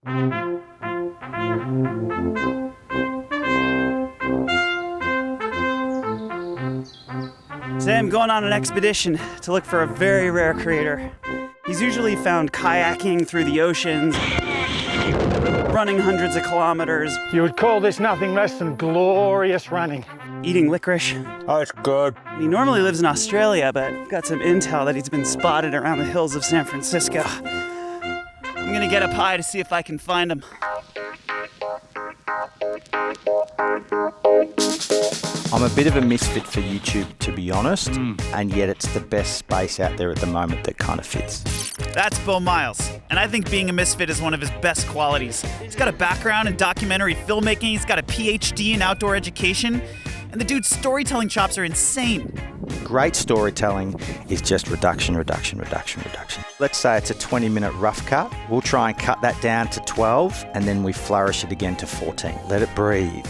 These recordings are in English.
Today I'm going on an expedition to look for a very rare creator. He's usually found kayaking through the oceans, running hundreds of kilometers. You would call this nothing less than glorious running. Eating licorice. Oh, it's good. He normally lives in Australia, but got some intel that he's been spotted around the hills of San Francisco. I'm gonna get up high to see if I can find him. I'm a bit of a misfit for YouTube, to be honest, and yet it's the best space out there at the moment that kind of fits. That's Beau Miles, and I think being a misfit is one of his best qualities. He's got a background in documentary filmmaking, he's got a PhD in outdoor education, and the dude's storytelling chops are insane. Great storytelling is just reduction. Let's say it's a 20-minute rough cut. We'll try and cut that down to 12, and then we flourish it again to 14. Let it breathe.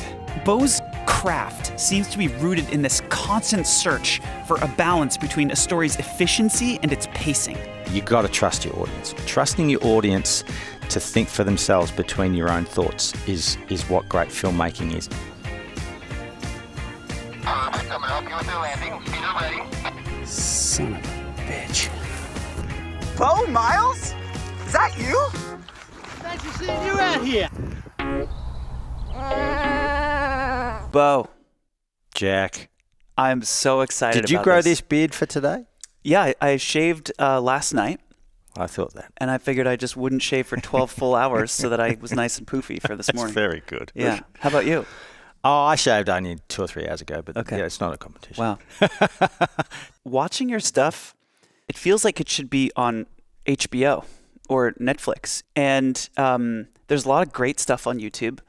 Beau's craft seems to be rooted in this constant search for a balance between a story's efficiency and its pacing. You got to trust your audience. Trusting your audience to think for themselves between your own thoughts is what great filmmaking is. I'm gonna help you with the landing. Speed ready. Son of a bitch. Beau Miles? Is that you? Nice to see you out here. Beau, Jack, I'm so excited did you about grow this beard for today? Yeah, I shaved last night, I thought that. and I figured I just wouldn't shave for 12 full hours so that I was nice and poofy for this morning. Very good. Yeah. How about you? Oh, I shaved only 2 or 3 hours ago, but Okay. yeah, it's not a competition. Wow. Watching your stuff, it feels like it should be on HBO or Netflix. And there's a lot of great stuff on YouTube.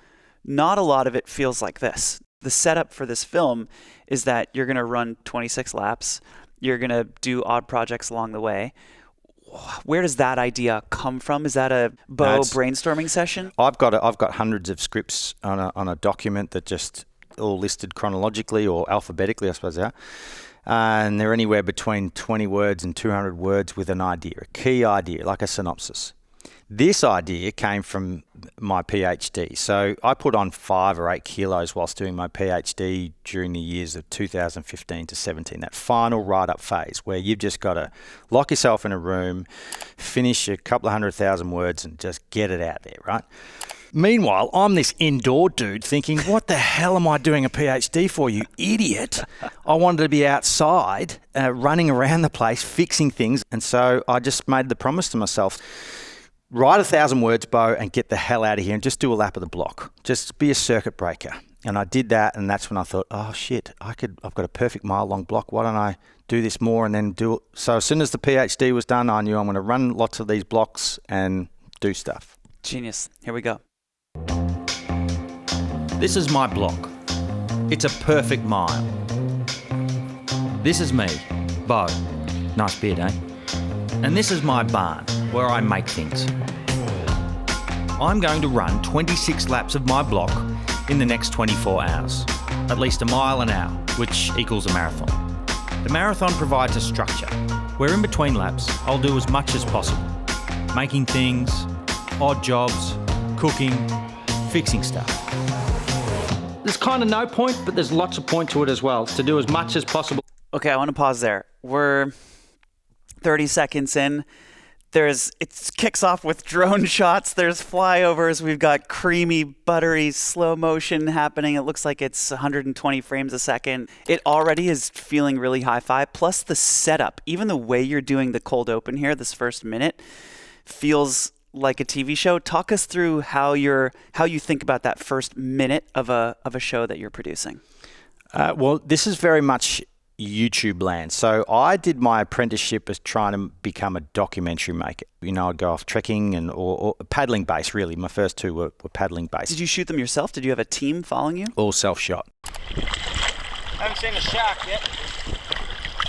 Not a lot of it feels like this. The setup for this film is that you're going to run 26 laps. You're going to do odd projects along the way. Where does that idea come from? Is that a Beau brainstorming session? I've got hundreds of scripts on a document that just all listed chronologically or alphabetically, I suppose they are. And they're anywhere between 20 words and 200 words with an idea, a key idea, like a synopsis. This idea came from my PhD. So I put on 5 or 8 kilos whilst doing my PhD during the years of 2015 to 17, that final write-up phase where you've just got to lock yourself in a room, finish a couple of 100,000 words and just get it out there, right? Meanwhile, I'm this indoor dude thinking, what the hell am I doing a PhD for, you idiot? I wanted to be outside, running around the place, fixing things. And so I just made the promise to myself, write 1,000 words, Beau, and get the hell out of here and just do a lap of the block. Just be a circuit breaker. And I did that, and that's when I thought, oh shit, I've got a perfect mile-long block. Why don't I do this more and then do it? So as soon as the PhD was done, I knew I'm going to run lots of these blocks and do stuff. Genius. Here we go. This is my block. It's a perfect mile. This is me, Beau. Nice beard, eh? And this is my barn, where I make things. I'm going to run 26 laps of my block in the next 24 hours. At least a mile an hour, which equals a marathon. The marathon provides a structure, where in between laps, I'll do as much as possible. Making things, odd jobs, cooking, fixing stuff. There's kind of no point, but there's lots of point to it as well, to do as much as possible. Okay, I want to pause there. We're 30 seconds in. It kicks off with drone shots. There's flyovers. We've got creamy, buttery, slow motion happening. It looks like it's 120 frames a second. It already is feeling really hi-fi. Plus the setup, even the way you're doing the cold open here, this first minute, feels like a TV show. Talk us through how you think about that first minute of a show that you're producing. Well, this is very much YouTube land. So I did my apprenticeship as trying to become a documentary maker. You know, I'd go off trekking or paddling base, really. My first 2 were paddling based. Did you shoot them yourself? Did you have a team following you? All self-shot. I haven't seen a shark yet.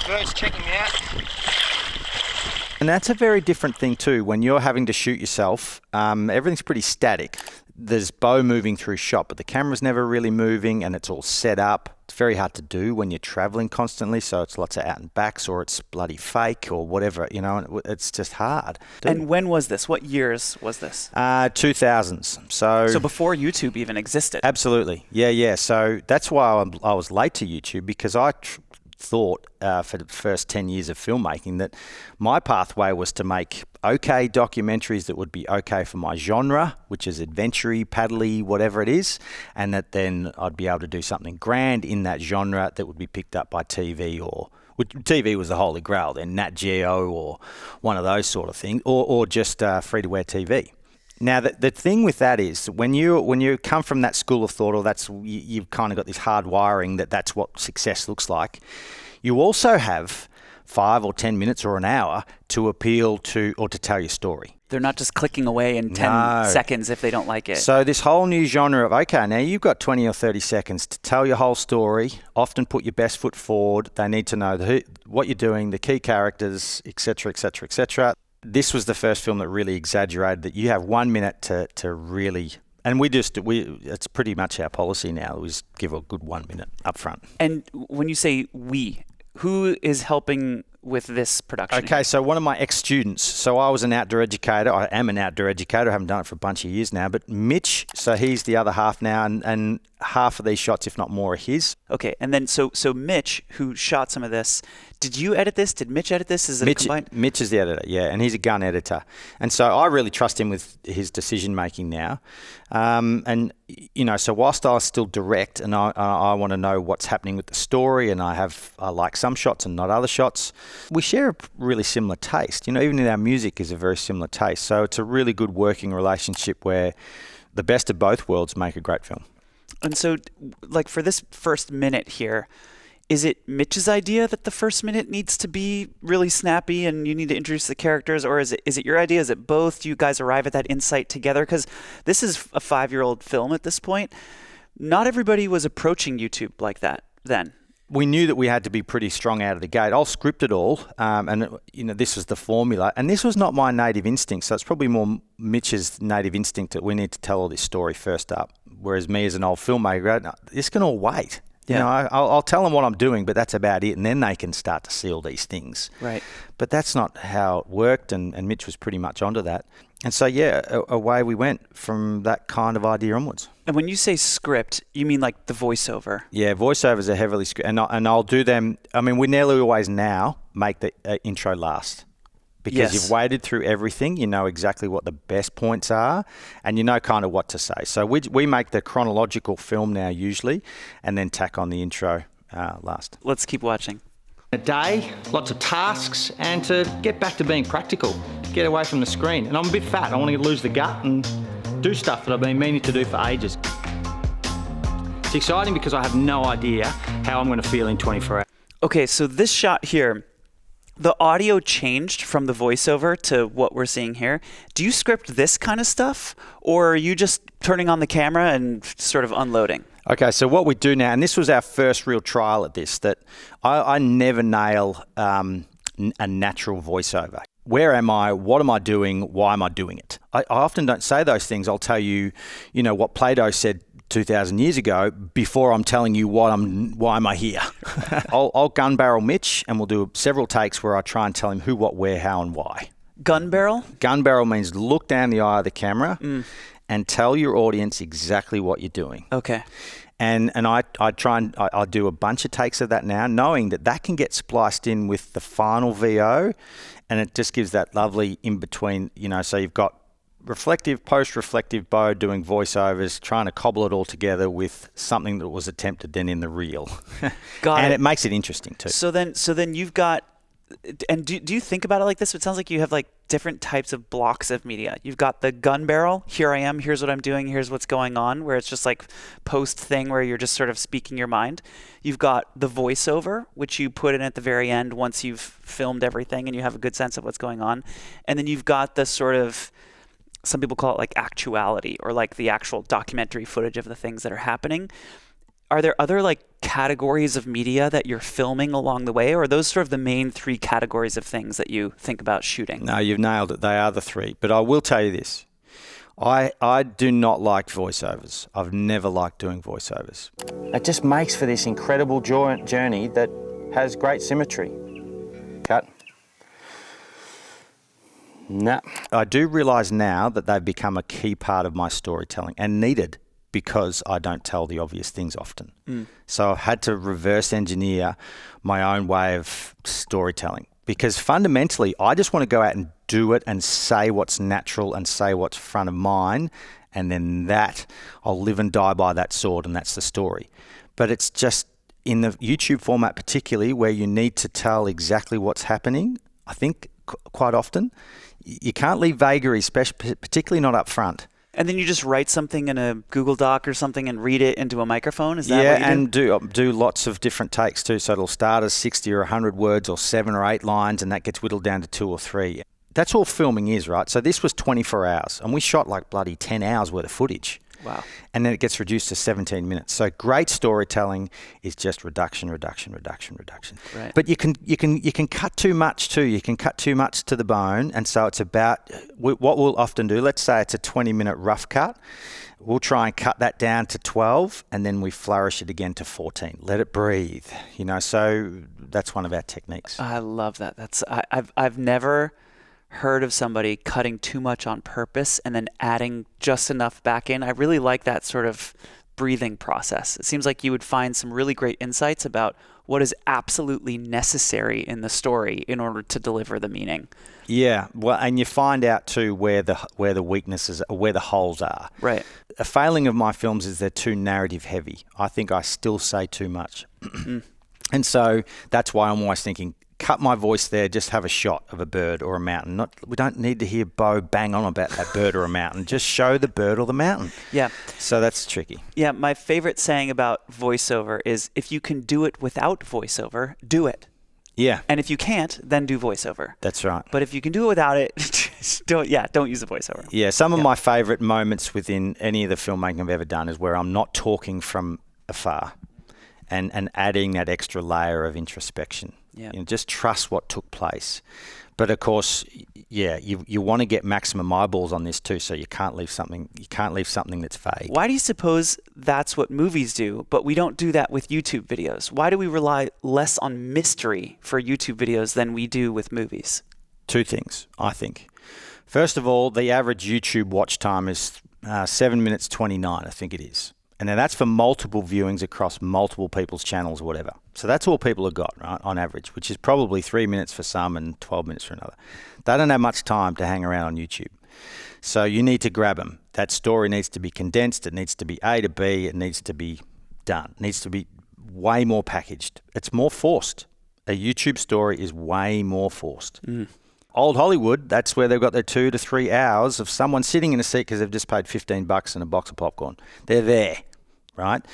Bird's checking me out. And that's a very different thing too. When you're having to shoot yourself, everything's pretty static. There's Beau moving through shot, but the camera's never really moving and it's all set up. It's very hard to do when you're traveling constantly, so it's lots of out and backs or it's bloody fake or whatever, you know, and it's just hard. And when was this? What years was this? 2000s. So before YouTube even existed. Absolutely. Yeah. So that's why I was late to YouTube, because I thought for the first 10 years of filmmaking that my pathway was to make okay documentaries that would be okay for my genre, which is adventure-y, paddly, whatever it is, and that then I'd be able to do something grand in that genre that would be picked up by TV, or TV was the holy grail then, Nat Geo or one of those sort of things, or just free-to-air TV. Now, the thing with that is when you come from that school of thought, or you've kind of got this hard wiring that's what success looks like, you also have 5 or 10 minutes or an hour to appeal to or to tell your story. They're not just clicking away in 10 seconds if they don't like it. So this whole new genre of, okay, now you've got 20 or 30 seconds to tell your whole story, often put your best foot forward. They need to know what you're doing, the key characters, etc., etc., etc. This was the first film that really exaggerated that you have 1 minute to really, and it's pretty much our policy now, we just give a good 1 minute up front. And when you say we, who is helping with this production? Okay, so one of my ex-students, so I was an outdoor educator, I am an outdoor educator, I haven't done it for a bunch of years now, but Mitch, so he's the other half now, and half of these shots, if not more, are his. Okay, and then so Mitch, who shot some of this, did you edit this? Did Mitch edit this? Is it combined? Mitch is the editor, yeah, and he's a gun editor. And so I really trust him with his decision-making now. And, you know, so whilst I still direct and I want to know what's happening with the story, and I like some shots and not other shots, we share a really similar taste. You know, even in our music is a very similar taste. So it's a really good working relationship where the best of both worlds make a great film. And so, like, for this first minute here, is it Mitch's idea that the first minute needs to be really snappy and you need to introduce the characters, or is it your idea? Is it both? Do you guys arrive at that insight together? Because this is a 5-year-old film at this point. Not everybody was approaching YouTube like that then. We knew that we had to be pretty strong out of the gate. I'll script it all, and you know, this was the formula. And this was not my native instinct, so it's probably more Mitch's native instinct that we need to tell all this story first up. Whereas me as an old filmmaker, this can all wait. You know, I'll tell them what I'm doing, but that's about it, and then they can start to see all these things. Right. But that's not how it worked, and Mitch was pretty much onto that. And so, yeah, away we went from that kind of idea onwards. And when you say script, you mean like the voiceover? Yeah, voiceovers are heavily scripted, and I'll do them. I mean, we nearly always now make the intro last. Because you've waded through everything, you know exactly what the best points are, and you know kind of what to say. So we make the chronological film now usually, and then tack on the intro last. Let's keep watching. A day, lots of tasks, and to get back to being practical, get away from the screen. And I'm a bit fat, I want to lose the gut and do stuff that I've been meaning to do for ages. It's exciting because I have no idea how I'm going to feel in 24 hours. Okay, so this shot here, the audio changed from the voiceover to what we're seeing here. Do you script this kind of stuff, or are you just turning on the camera and sort of unloading? Okay, so what we do now, and this was our first real trial at this, that I never nail a natural voiceover. Where am I? What am I doing? Why am I doing it? I often don't say those things. I'll tell you, you know, what Plato said 2,000 years ago before I'm telling you why am I here. I'll gun barrel Mitch, and we'll do several takes where I try and tell him who, what, where, how, and why. Gun barrel? Gun barrel means look down the eye of the camera and tell your audience exactly what you're doing. Okay. And I try and I do a bunch of takes of that now, knowing that can get spliced in with the final VO, and it just gives that lovely in between, you know, so you've got reflective, post-reflective Beau doing voiceovers, trying to cobble it all together with something that was attempted then in the reel. And it makes it interesting too. So then you've got, and do you think about it like this? It sounds like you have like different types of blocks of media. You've got the gun barrel, here I am, here's what I'm doing, here's what's going on, where it's just like post thing where you're just sort of speaking your mind. You've got the voiceover, which you put in at the very end once you've filmed everything and you have a good sense of what's going on. And then you've got the sort of, some people call it like actuality, or like the actual documentary footage of the things that are happening. Are there other like categories of media that you're filming along the way, or are those sort of the main 3 categories of things that you think about shooting? No, you've nailed it. They are the 3. But I will tell you this. I do not like voiceovers. I've never liked doing voiceovers. It just makes for this incredible journey that has great symmetry. Cut. No. I do realise now that they've become a key part of my storytelling and needed, because I don't tell the obvious things often. So I've had to reverse engineer my own way of storytelling, because fundamentally I just want to go out and do it and say what's natural and say what's front of mind, and then that I'll live and die by that sword, and that's the story. But it's just in the YouTube format particularly, where you need to tell exactly what's happening, I think quite often you can't leave vagaries, particularly not up front. And then you just write something in a Google Doc or something and read it into a microphone? Is that yeah, what you do? and do lots of different takes too. So it'll start as 60 or 100 words or 7 or 8 lines, and that gets whittled down to 2 or 3. That's all filming is, right? So this was 24 hours, and we shot like bloody 10 hours worth of footage. Wow. And then it gets reduced to 17 minutes. So great storytelling is just reduction. Right. But you can cut too much too. You can cut too much to the bone. And so it's about what we'll often do. Let's say it's a 20-minute rough cut. We'll try and cut that down to 12, and then we flourish it again to 14. Let it breathe. So that's one of our techniques. I love that. I've never heard of somebody cutting too much on purpose and then adding just enough back in. I really like that sort of breathing process. It seems like you would find some really great insights about what is absolutely necessary in the story in order to deliver the meaning. Yeah, well, and you find out too where the weaknesses, where the holes are. Right. A failing of my films is they're too narrative heavy. I think I still say too much. And so that's why I'm always thinking, cut my voice there, just have a shot of a bird or a mountain. We don't need to hear Beau bang on about that bird or a mountain. Just show the bird or the mountain. Yeah. So that's tricky. Yeah, my favorite saying about voiceover is, if you can do it without voiceover, do it. Yeah. And if you can't, then do voiceover. That's right. But if you can do it without it, don't use the voiceover. Yeah, some of my favourite moments within any of the filmmaking I've ever done is where I'm not talking from afar and adding that extra layer of introspection. Yeah. Just trust what took place. But of course, yeah, you want to get maximum eyeballs on this too, so you can't leave something that's vague. Why do you suppose that's what movies do, but we don't do that with YouTube videos? Why do we rely less on mystery for YouTube videos than we do with movies? 2 things, I think. First of all, the average YouTube watch time is 7 minutes 29, I think it is. And then that's for multiple viewings across multiple people's channels or whatever. So that's all people have got, right, on average, which is probably 3 minutes for some and 12 minutes for another. They don't have much time to hang around on YouTube. So you need to grab them. That story needs to be condensed. It needs to be A to B. It needs to be done. It needs to be way more packaged. It's more forced. A YouTube story is way more forced. Old Hollywood, that's where they've got their 2 to 3 hours of someone sitting in a seat because they've just paid $15 and a box of popcorn. They're there. Right?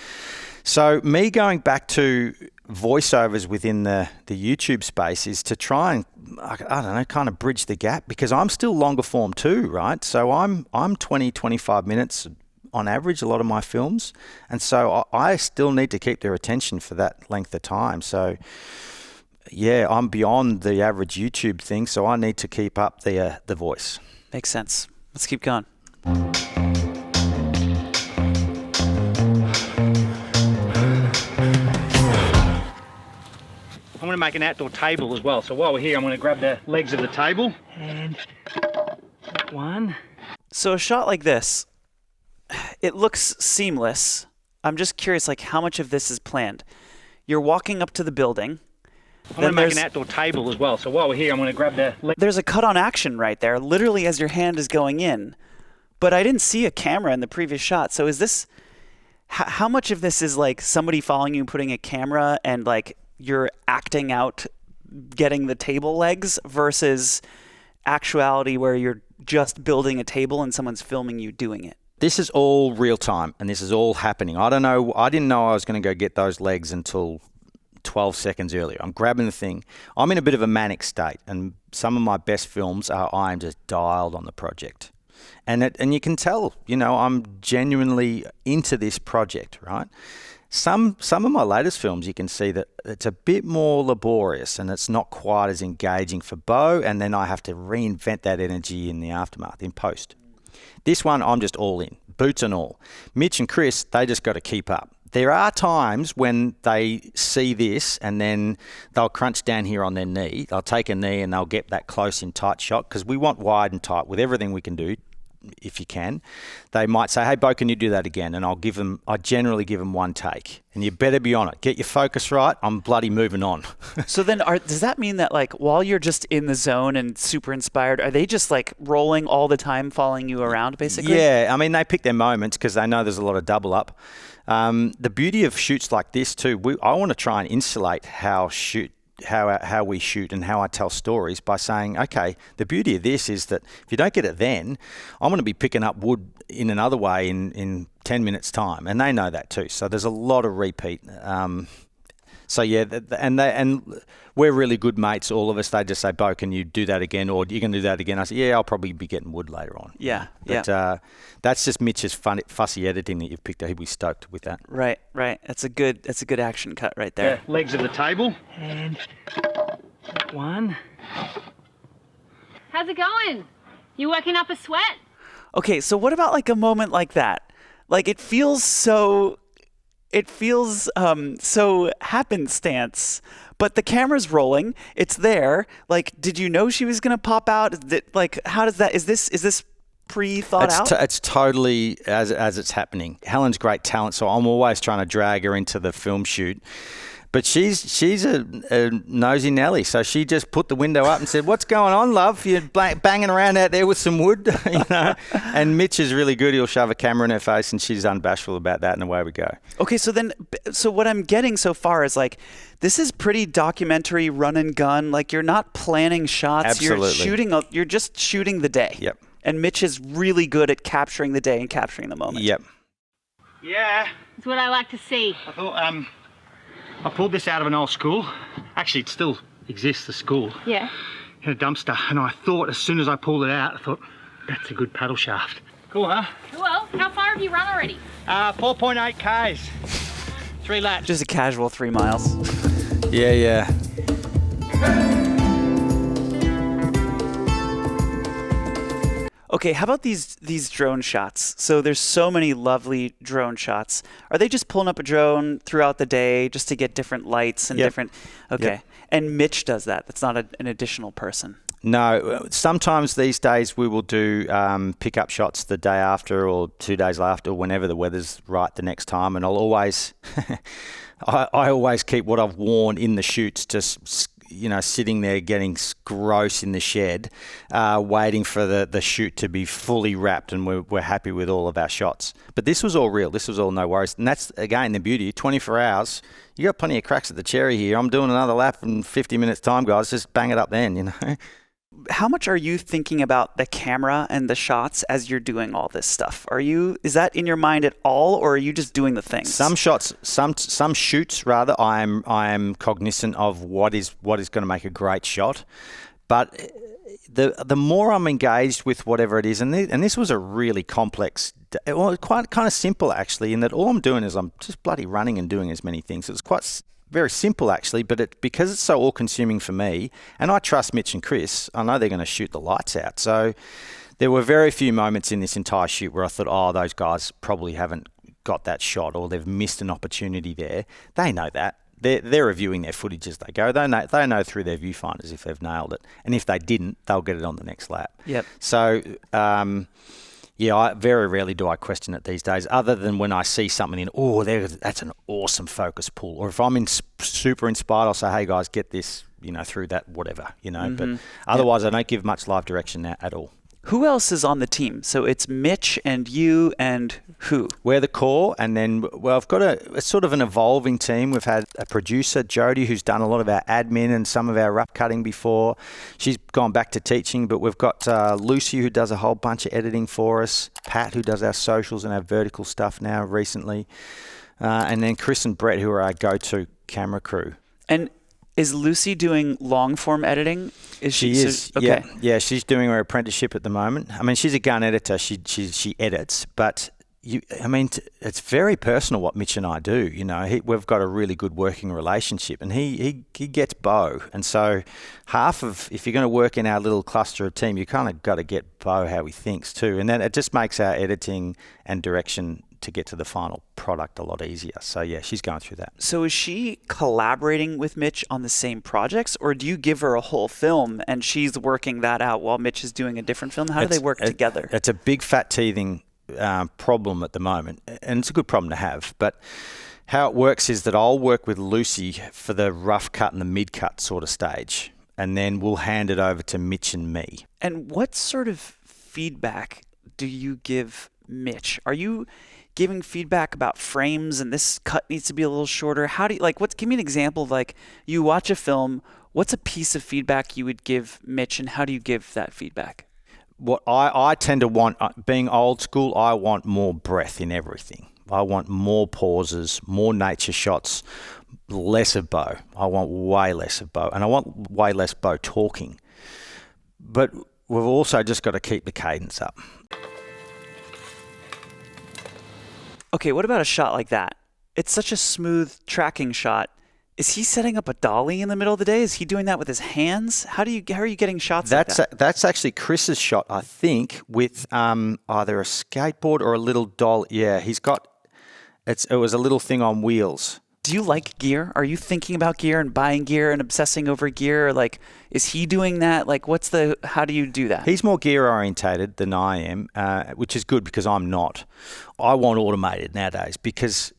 So me going back to voiceovers within the YouTube space is to try and, I don't know, kind of bridge the gap, because I'm still longer form too, right? So I'm 20, 25 minutes on average, a lot of my films. And so I still need to keep their attention for that length of time. So yeah, I'm beyond the average YouTube thing, so I need to keep up the voice. Makes sense. Let's keep going. I'm going to make an outdoor table as well. So while we're here, I'm going to grab the legs of the table. And one. So a shot like this, it looks seamless. I'm just curious, like, how much of this is planned? You're walking up to the building. I'm going to make an outdoor table as well. So while we're here, I'm going to grab the legs. There's a cut on action right there, literally as your hand is going in. But I didn't see a camera in the previous shot. So is this, how much of this is like somebody following you, putting a camera, and like you're acting out getting the table legs, versus actuality where you're just building a table and someone's filming you doing it? This is all real time, and this is all happening. I didn't know I was going to go get those legs until 12 seconds earlier. I'm grabbing the thing. I'm in a bit of a manic state, and some of my best films I'm just dialed on the project. And you can tell, I'm genuinely into this project, right? Some of my latest films, you can see that it's a bit more laborious and it's not quite as engaging for Beau, and then I have to reinvent that energy in the aftermath, in post. This one, I'm just all in, boots and all. Mitch and Chris, they just got to keep up. There are times when they see this and then they'll crunch down here on their knee. They'll take a knee and they'll get that close in tight shot, because we want wide and tight with everything we can do. If you can, they might say, "Hey, Beau, can you do that again?" And I generally give them one take, and you better be on it. Get your focus right. I'm bloody moving on. So then does that mean that like while you're just in the zone and super inspired, are they just like rolling all the time, following you around basically? Yeah, I mean, they pick their moments because they know there's a lot of double up. The beauty of shoots like this too, I want to try and insulate how we shoot and how I tell stories by saying, okay, the beauty of this is that if you don't get it then, I'm going to be picking up wood in another way in 10 minutes time, and they know that too. So there's a lot of repeat. So yeah, and we're really good mates, all of us. They just say, "Beau, can you do that again?" Or "You can do that again?" I say, "Yeah, I'll probably be getting wood later on." Yeah, but that's just Mitch's fussy editing that you've picked up. He'll be stoked with that. Right. That's a good action cut right there. Legs of the table. And one. How's it going? You working up a sweat? Okay, so what about like a moment like that? Like it feels so happenstance, but the camera's rolling. It's there. Like, did you know she was gonna pop out? How does that? Is this pre-thought out? It's totally as it's happening. Helen's great talent, so I'm always trying to drag her into the film shoot. But she's a nosy Nelly, so she just put the window up and said, "What's going on, love? You're banging around out there with some wood," you know. And Mitch is really good. He'll shove a camera in her face, and she's unbashful about that, and away we go. Okay, so what I'm getting so far is like, this is pretty documentary, run and gun. Like you're not planning shots. Absolutely. You're just shooting the day. Yep. And Mitch is really good at capturing the day and capturing the moment. Yep. Yeah. That's what I like to see. I thought I pulled this out of an old school. Actually, it still exists, the school. Yeah. In a dumpster. And I thought, as soon as I pulled it out, I thought, that's a good paddle shaft. Cool, huh? Well, how far have you run already? 4.8 Ks. 3 laps. Just a casual 3 miles. Yeah. Okay, how about these drone shots? So there's so many lovely drone shots. Are they just pulling up a drone throughout the day just to get different lights and different? Okay. Yep. And Mitch does that. That's not an additional person. No, sometimes these days we will do pick-up shots the day after or 2 days after, whenever the weather's right the next time. And I'll always, I always keep what I've worn in the shoots just, sitting there getting gross in the shed, waiting for the shoot to be fully wrapped, and we're happy with all of our shots. But this was all real. This was all no worries. And that's, again, the beauty. 24 hours, you got plenty of cracks at the cherry here. I'm doing another lap in 50 minutes time, guys. Just bang it up then, How much are you thinking about the camera and the shots as you're doing all this stuff? Is that in your mind at all, or are you just doing the things? Some shoots rather, I am cognizant of what is going to make a great shot. But the more I'm engaged with whatever it is, and this was a really complex, quite kind of simple actually, in that all I'm doing is I'm just bloody running and doing as many things. It was quite very simple actually, but because it's so all-consuming for me, and I trust Mitch and Chris, I know they're going to shoot the lights out. So there were very few moments in this entire shoot where I thought, oh, those guys probably haven't got that shot, or they've missed an opportunity there. They know that. They're reviewing their footage as they go. They know through their viewfinders if they've nailed it, and if they didn't, they'll get it on the next lap. Yep. So. I very rarely do I question it these days, other than when I see something that's an awesome focus pull. Or if I'm super inspired, I'll say, hey guys, get this, through that whatever, But otherwise, I don't give much live direction at all. Who else is on the team? So it's Mitch and you and who? We're the core, and then, I've got a sort of an evolving team. We've had a producer, Jodie, who's done a lot of our admin and some of our rough cutting before. She's gone back to teaching, but we've got Lucy, who does a whole bunch of editing for us, Pat, who does our socials and our vertical stuff now recently, and then Chris and Brett, who are our go-to camera crew. And is Lucy doing long-form editing? She is. Yeah, she's doing her apprenticeship at the moment. I mean, she's a gun editor. She edits, but it's very personal what Mitch and I do. We've got a really good working relationship, and he gets Beau. And so if you're going to work in our little cluster of team, you kind of got to get Beau how he thinks too. And then it just makes our editing and direction to get to the final product a lot easier. So yeah, she's going through that. So is she collaborating with Mitch on the same projects, or do you give her a whole film and she's working that out while Mitch is doing a different film? How do they work together? It's a big fat teething problem at the moment, and it's a good problem to have. But how it works is that I'll work with Lucy for the rough cut and the mid cut sort of stage, and then we'll hand it over to Mitch and me. And what sort of feedback do you give Mitch? Are you giving feedback about frames and this cut needs to be a little shorter? How do you give me an example of you watch a film, what's a piece of feedback you would give Mitch, and how do you give that feedback? What I tend to want, being old school, I want more breath in everything. I want more pauses, more nature shots, less of Beau. I want way less of Beau, and I want way less Beau talking. But we've also just got to keep the cadence up. Okay, what about a shot like that? It's such a smooth tracking shot. Is he setting up a dolly in the middle of the day? Is he doing that with his hands? How are you getting shots like that? That's actually Chris's shot, I think, with either a skateboard or a little doll. Yeah, it was a little thing on wheels. Do you like gear? Are you thinking about gear and buying gear and obsessing over gear? Is he doing that? How do you do that? He's more gear orientated than I am, which is good because I'm not. I want automated nowadays because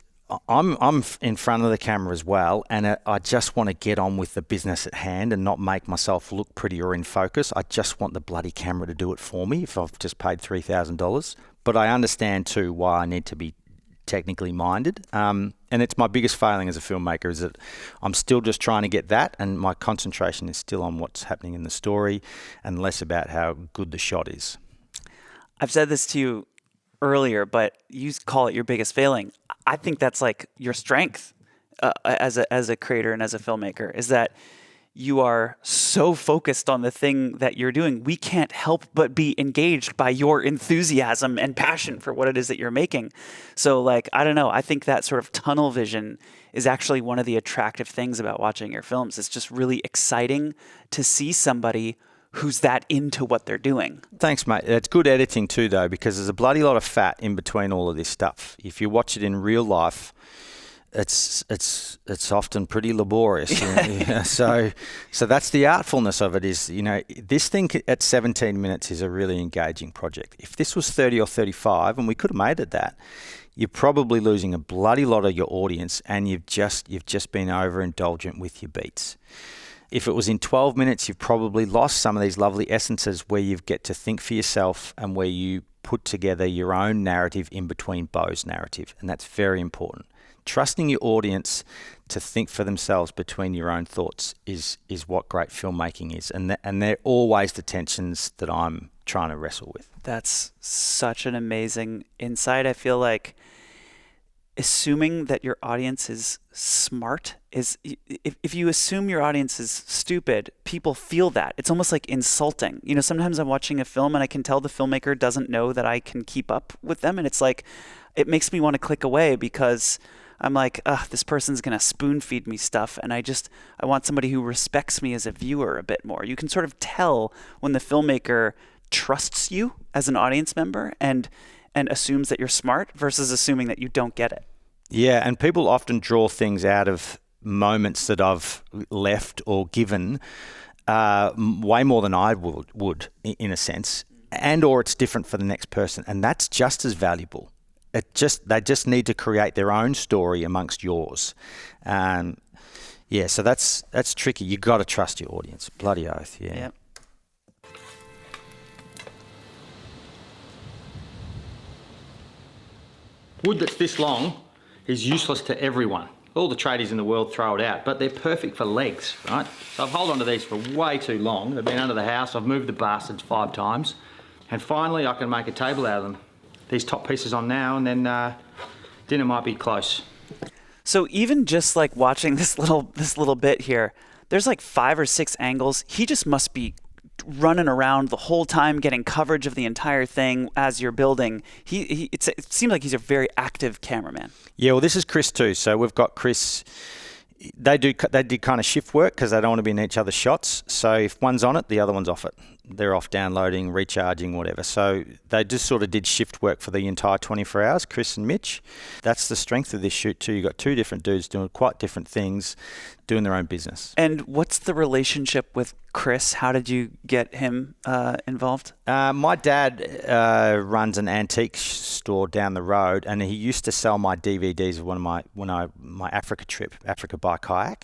I'm in front of the camera as well, and I just want to get on with the business at hand and not make myself look pretty or in focus. I just want the bloody camera to do it for me if I've just paid $3,000. But I understand too why I need to be technically minded, and it's my biggest failing as a filmmaker is that I'm still just trying to get that, and my concentration is still on what's happening in the story and less about how good the shot is. I've said this to you earlier, but you call it your biggest failing. I think that's your strength as a creator and as a filmmaker, is that you are so focused on the thing that you're doing. We can't help but be engaged by your enthusiasm and passion for what it is that you're making. So I don't know, I think that sort of tunnel vision is actually one of the attractive things about watching your films. It's just really exciting to see somebody who's that into what they're doing. Thanks, mate. It's good editing too, though, because there's a bloody lot of fat in between all of this stuff. If you watch it in real life, it's often pretty laborious. So that's the artfulness of it. Is this thing at 17 minutes is a really engaging project. If this was 30 or 35, and we could have made it that, you're probably losing a bloody lot of your audience, and you've just been overindulgent with your beats. If it was in 12 minutes, you've probably lost some of these lovely essences where you get to think for yourself and where you put together your own narrative in between Beau's narrative, and that's very important. Trusting your audience to think for themselves between your own thoughts is what great filmmaking is, and they're always the tensions that I'm trying to wrestle with. That's such an amazing insight. I feel like assuming that your audience is smart is, if you assume your audience is stupid, people feel that. It's almost like insulting. Sometimes I'm watching a film and I can tell the filmmaker doesn't know that I can keep up with them, and it makes me want to click away because I'm like, this person's going to spoon feed me stuff, and I want somebody who respects me as a viewer a bit more. You can sort of tell when the filmmaker trusts you as an audience member and assumes that you're smart versus assuming that you don't get it. Yeah, and people often draw things out of moments that I've left or given way more than I would in a sense, and or it's different for the next person, and that's just as valuable. They just need to create their own story amongst yours. So that's tricky. You got to trust your audience. Bloody oath, yeah. Yep. Wood that's this long is useless to everyone. All the tradies in the world throw it out, but they're perfect for legs, right? So I've held on to these for way too long. They've been under the house. I've moved the bastards 5 times, and finally I can make a table out of them. These top pieces on now, and then dinner might be close. So even just watching this little bit here, there's 5 or 6 angles. He just must be running around the whole time, getting coverage of the entire thing as you're building. It seems like he's a very active cameraman. Yeah, well, this is Chris too. So we've got Chris. They did kind of shift work because they don't want to be in each other's shots. So if one's on it, the other one's off it. They're off downloading, recharging, whatever. So they just sort of did shift work for the entire 24 hours, Chris and Mitch. That's the strength of this shoot too. You've got two different dudes doing quite different things, doing their own business. And what's the relationship with Chris? How did you get him involved? My dad runs an antique store down the road, and he used to sell my DVDs of my Africa trip, Africa by kayak.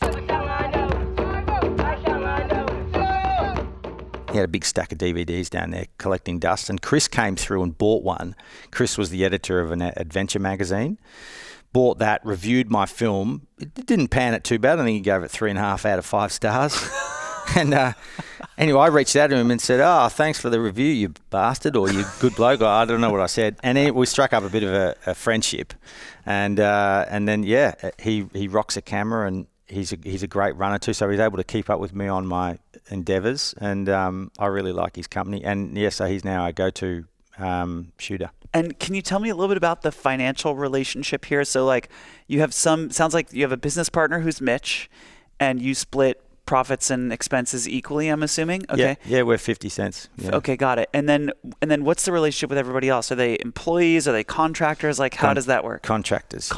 He had a big stack of DVDs down there collecting dust, and Chris came through and bought one. Chris was the editor of an adventure magazine. Bought that, reviewed my film. It didn't pan it too bad. I think he gave it 3.5 out of 5 stars. And anyway, I reached out to him and said, "Oh, thanks for the review, you bastard," or "you good bloke." I don't know what I said. And we struck up a bit of a friendship. And then, yeah, he rocks a camera, and he's a great runner too. So he's able to keep up with me on my endeavours. And I really like his company. And, yeah, so he's now our go-to shooter. And can you tell me a little bit about the financial relationship here? So, like, sounds like you have a business partner who's Mitch, and you split profits and expenses equally, I'm assuming. Okay. Yeah, we're 50 cents. Yeah. Okay, got it. And then what's the relationship with everybody else? Are they employees? Are they contractors? Like, how does that work? Contractors.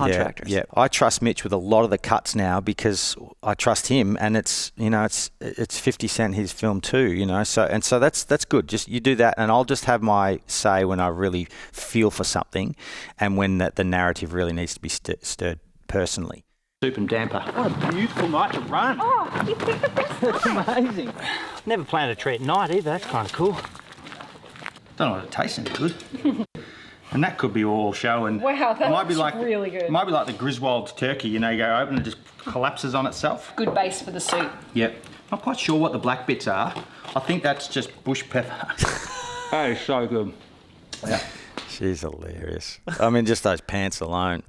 Yeah. I trust Mitch with a lot of the cuts now because I trust him, and it's 50 Cent his film too, so that's good. Just you do that, and I'll just have my say when I really feel for something, and when the narrative really needs to be stirred personally. Soup and damper. What a beautiful night to run. Oh, you picked the best That's time. amazing. Never planned a tree at night either. That's kind of cool. Don't know if it tastes any good. And that could be all show. And Wow, that might be looks like, really good. Might be like the Griswold's turkey. You go open and it just collapses on itself. Good base for the soup. Yep. Not quite sure what the black bits are. I think that's just bush pepper. That is so good. Yeah. She's hilarious. I mean, just those pants alone.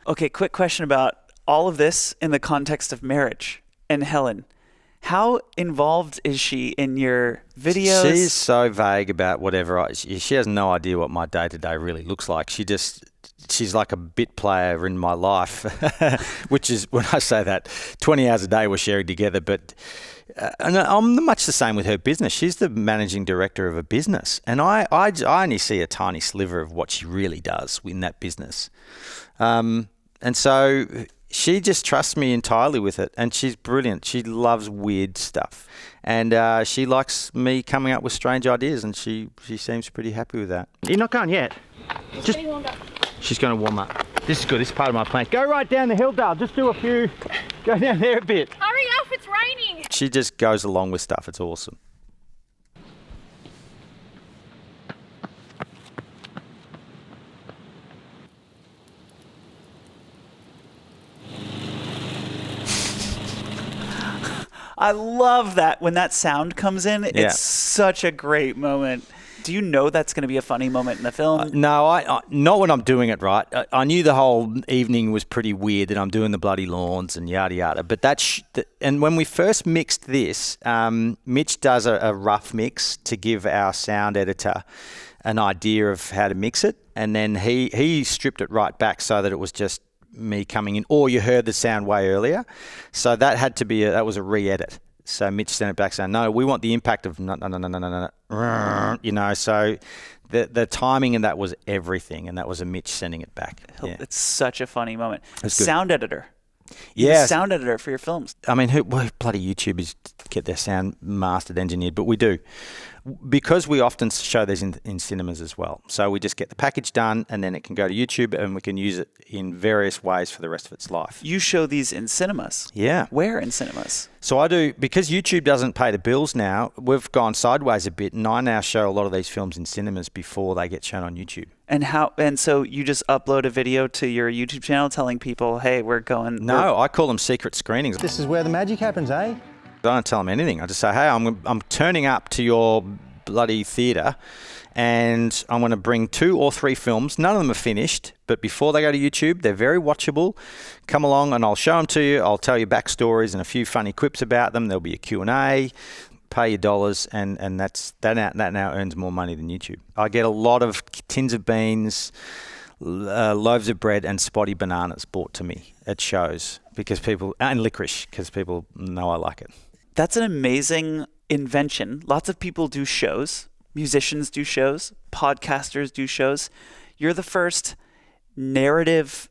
Okay, quick question about all of this in the context of marriage and Helen. How involved is she in your videos? She's so vague about whatever. She has no idea what my day-to-day really looks like. She's like a bit player in my life, which is, when I say that, 20 hours a day we're sharing together. But and I'm much the same with her business. She's the managing director of a business, and I only see a tiny sliver of what she really does in that business. And so she just trusts me entirely with it, and she's brilliant. She loves weird stuff, and she likes me coming up with strange ideas, and she seems pretty happy with that. You're not going yet? Just, she's going to warm up. This is good. This is part of my plan. Go right down the hill, Dale. Just do a few. Go down there a bit. Hurry up, it's raining. She just goes along with stuff. It's awesome. I love that when that sound comes in. It's such a great moment. Do you know that's going to be a funny moment in the film? No, I not when I'm doing it right. I knew the whole evening was pretty weird, that I'm doing the bloody lawns and yada yada. But and when we first mixed this, Mitch does a rough mix to give our sound editor an idea of how to mix it, and then he stripped it right back so that it was just me coming in, or you heard the sound way earlier. So that had to be that was a re-edit. So Mitch sent it back saying, "No, we want the impact of no. So the timing in that was everything, and that was a Mitch sending it back. Yeah. It's such a funny moment. It's good. Sound editor. Yeah, sound editor for your films. I mean, who bloody YouTubers get their sound mastered, engineered? But we do, because we often show these in cinemas as well. So we just get the package done, and then it can go to YouTube, and we can use it in various ways for the rest of its life. You show these in cinemas. Yeah. Where in cinemas? So I do, because YouTube doesn't pay the bills now. We've gone sideways a bit, and I now show a lot of these films in cinemas before they get shown on YouTube. And so you just upload a video to your YouTube channel telling people, "Hey, we're going." No, I call them secret screenings. This is where the magic happens, eh? I don't tell them anything. I just say, "Hey, I'm turning up to your bloody theatre, and I'm going to bring 2 or 3 films. None of them are finished, but before they go to YouTube, they're very watchable. Come along, and I'll show them to you. I'll tell you backstories and a few funny quips about them. There'll be a Q&A. pay your dollars, and that now earns more money than YouTube. I get a lot of tins of beans, loaves of bread, and spotty bananas brought to me at shows and licorice because people know I like it. That's an amazing invention. Lots of people do shows. Musicians do shows. Podcasters do shows. You're the first narrative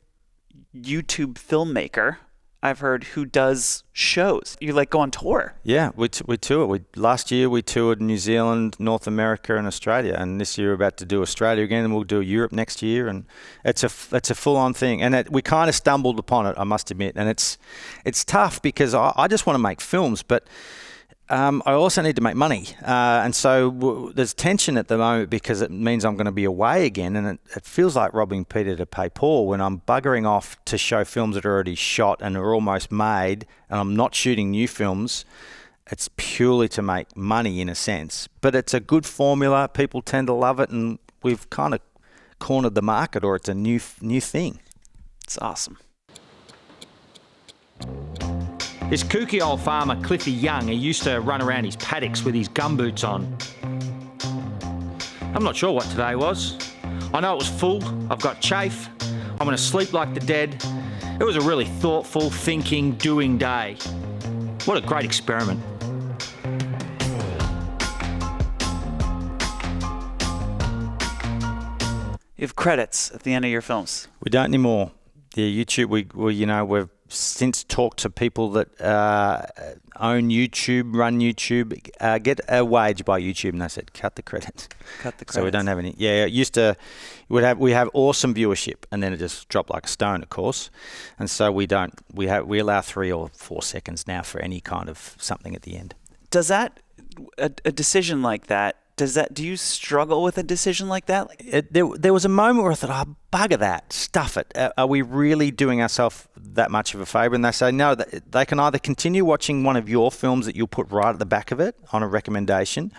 YouTube filmmaker I've heard who does shows. You go on tour. Yeah, we tour. Last year we toured New Zealand, North America, and Australia, and this year we're about to do Australia again, and we'll do Europe next year, and it's a full-on thing. And we kind of stumbled upon it, I must admit, and it's tough because I just want to make films, but I also need to make money, and so there's tension at the moment because it means I'm going to be away again, and it feels like robbing Peter to pay Paul when I'm buggering off to show films that are already shot and are almost made, and I'm not shooting new films. It's purely to make money in a sense, but it's a good formula. People tend to love it, and we've kind of cornered the market, or it's a new thing. It's awesome. This kooky old farmer, Cliffy Young, he used to run around his paddocks with his gumboots on. I'm not sure what today was. I know it was full. I've got chafe. I'm going to sleep like the dead. It was a really thoughtful, thinking, doing day. What a great experiment. You have credits at the end of your films. We don't anymore. The YouTube, we've since talked to people that own YouTube, run YouTube, get a wage by YouTube, and they said cut the credits. Cut the credits. So we don't have any. Yeah, it used to. We have awesome viewership, and then it just dropped like a stone, of course. And so we don't. We allow 3 or 4 seconds now for any kind of something at the end. Does that a decision like that? Do you struggle with a decision like that? There was a moment where I thought, bugger that, stuff it. Are we really doing ourselves that much of a favour? And they say, no, they can either continue watching one of your films that you'll put right at the back of it on a recommendation,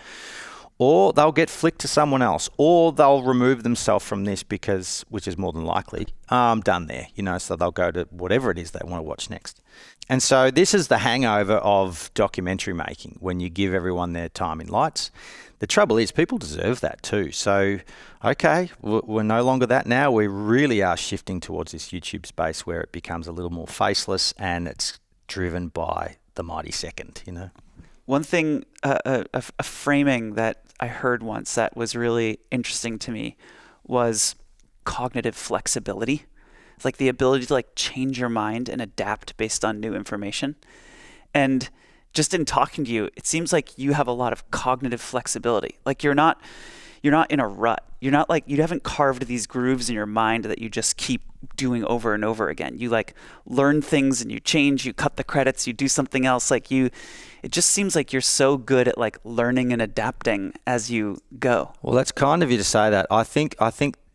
or they'll get flicked to someone else, or they'll remove themselves from this which is more than likely, I'm done there, so they'll go to whatever it is they want to watch next. And so this is the hangover of documentary making, when you give everyone their time in lights. The trouble is people deserve that too. So, okay, we're no longer that now. We really are shifting towards this YouTube space where it becomes a little more faceless and it's driven by the mighty second, One thing, a framing that I heard once that was really interesting to me was cognitive flexibility. It's like the ability to change your mind and adapt based on new information. And just in talking to you, it seems like you have a lot of cognitive flexibility. You're not in a rut. You're not you haven't carved these grooves in your mind that you just keep doing over and over again. You learn things and you change, you cut the credits, you do something else. It just seems like you're so good at learning and adapting as you go. Well, that's kind of you to say that. I think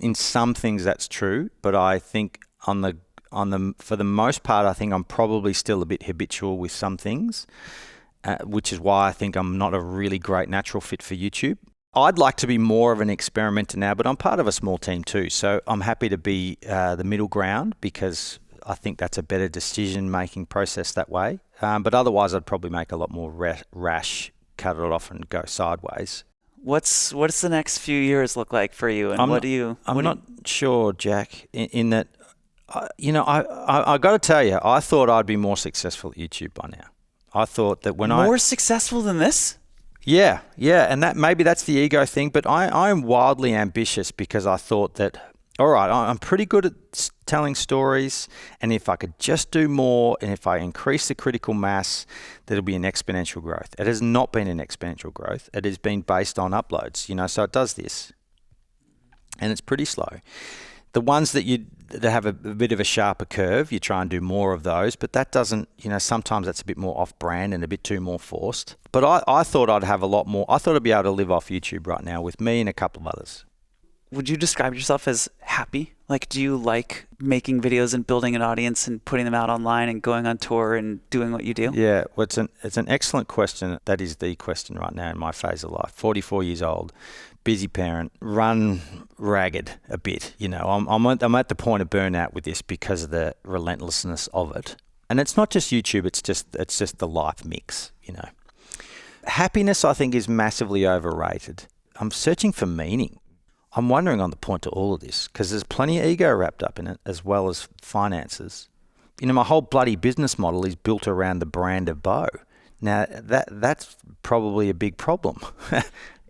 in some things that's true, but I think for the most part, I think I'm probably still a bit habitual with some things, which is why I think I'm not a really great natural fit for YouTube. I'd like to be more of an experimenter now, but I'm part of a small team too. So I'm happy to be the middle ground because I think that's a better decision-making process that way. But otherwise, I'd probably make a lot more rash, cut it off and go sideways. What's the next few years look like for you? And I'm not sure, Jack, in that, I got to tell you, I thought I'd be more successful at YouTube by now. I thought that more successful than this? Yeah, and maybe that's the ego thing, but I'm wildly ambitious because I thought that, all right, I'm pretty good at telling stories, and if I could just do more, and if I increase the critical mass, there'll be an exponential growth. It has not been an exponential growth. It has been based on uploads, so it does this, and it's pretty slow. The ones that have a bit of a sharper curve, you try and do more of those, but that doesn't, sometimes that's a bit more off-brand and a bit too more forced. But I thought I'd have a lot more. I thought I'd be able to live off YouTube right now with me and a couple of others. Would you describe yourself as happy? Do you like making videos and building an audience and putting them out online and going on tour and doing what you do? Yeah, well, it's an excellent question. That is the question right now in my phase of life. 44 years old. Busy parent, run ragged a bit. I'm at the point of burnout with this because of the relentlessness of it. And it's not just YouTube, it's just the life mix, Happiness, I think, is massively overrated. I'm searching for meaning. I'm wondering on the point to all of this because there's plenty of ego wrapped up in it as well as finances. You know, my whole bloody business model is built around the brand of Beau. Now, that's probably a big problem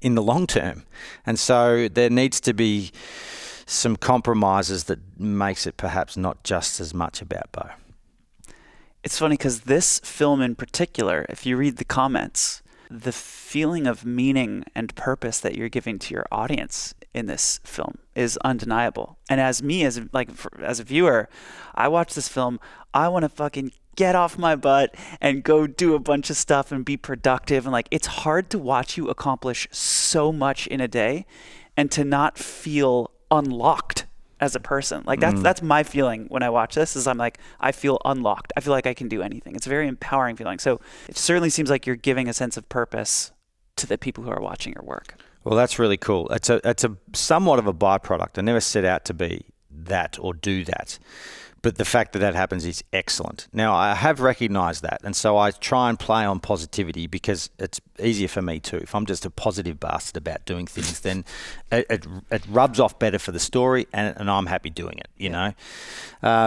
in the long term. And so there needs to be some compromises that makes it perhaps not just as much about Beau. It's funny because this film in particular, if you read the comments, the feeling of meaning and purpose that you're giving to your audience in this film is undeniable. And as a viewer, I watch this film, I want to fucking get off my butt and go do a bunch of stuff and be productive. And like, it's hard to watch you accomplish so much in a day and to not feel unlocked as a person. Like that's my feeling when I watch this is I'm like, I feel unlocked. I feel like I can do anything. It's a very empowering feeling. So it certainly seems like you're giving a sense of purpose to the people who are watching your work. Well, that's really cool. It's a somewhat of a byproduct. I never set out to be that or do that. But the fact that that happens is excellent. Now, I have recognized that. And so I try and play on positivity because it's easier for me too. If I'm just a positive bastard about doing things, then it rubs off better for the story and I'm happy doing it, you know.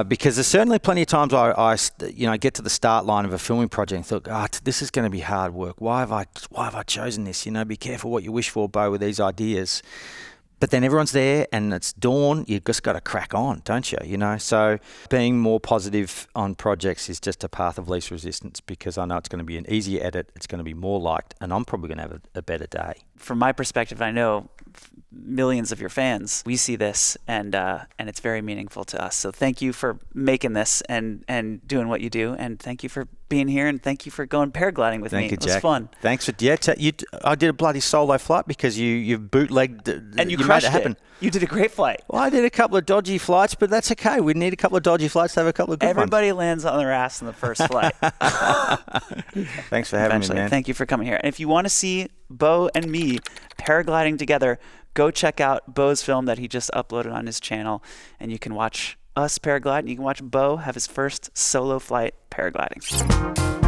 Because there's certainly plenty of times I get to the start line of a filming project and thought, this is going to be hard work. Why have I chosen this? You know, be careful what you wish for, Beau, with these ideas. But then everyone's there and it's dawn, you've just got to crack on, don't you? You know, so being more positive on projects is just a path of least resistance because I know it's going to be an easier edit, it's going to be more liked, and I'm probably going to have a better day. From my perspective, I know millions of your fans, we see this and it's very meaningful to us. So thank you for making this and doing what you do. And thank you for being here and thank you for going paragliding with me. Thank you, Jack. It was fun. Thanks for I did a bloody solo flight because you bootlegged and you made it happen. You did a great flight. Well, I did a couple of dodgy flights, but that's okay. We need a couple of dodgy flights to have a couple of good Everybody ones. lands on their ass in the first flight. Thanks for having me, man. Thank you for coming here. And if you want to see Beau and me paragliding together, go check out Beau's film that he just uploaded on his channel, and you can watch us paraglide, and you can watch Beau have his first solo flight paragliding.